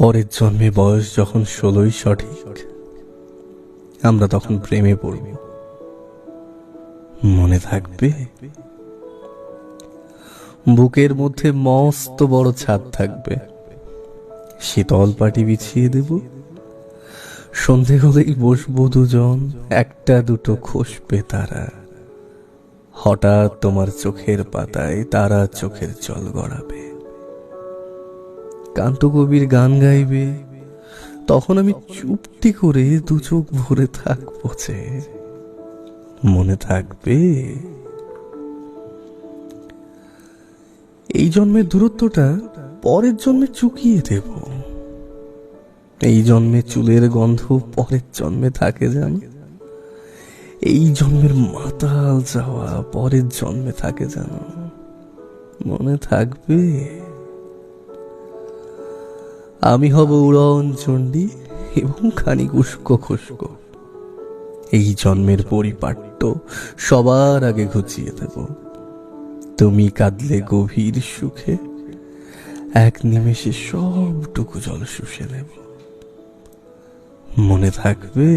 পরের জন্মে বয়স যখন 16ই সঠিক, আমরা তখন প্রেমে পড়ব। মনে থাকবে? বুকের মধ্যে মস্ত বড় ছাদ থাকবে, শীতল পাটি বিছিয়ে দেব। সন্ধে হলেই বসবো দুজন, একটা দুটো খসবে তারা। হঠাৎ তোমার চোখের পাতায় তারা চোখের জল গড়াবে, কান্তকবির গান গাইবে। তখন আমি চুপটি করে দু চোখ ভরে থাকবো যে। মনে থাকবে? এই জন্মের দূরত্বটা পরের জন্মে চুকিয়ে দেব। এই জন্মে চুলের গন্ধ পরের জন্মে থাকে জানো। এই জন্মের মাতাল যাওয়া পরের জন্মে থাকে জানো। মনে থাকবে? আমি হব উড়ন চণ্ডী এবং খানিক উস্কো খুস্কো। এই জন্মের পরিপাট্য সবার আগে ঘুচিয়ে দেব। তুমি কাঁদলে গভীর সুখে, এক নিমেষে সবটুকু জল শুষে নেব। মনে থাকবে?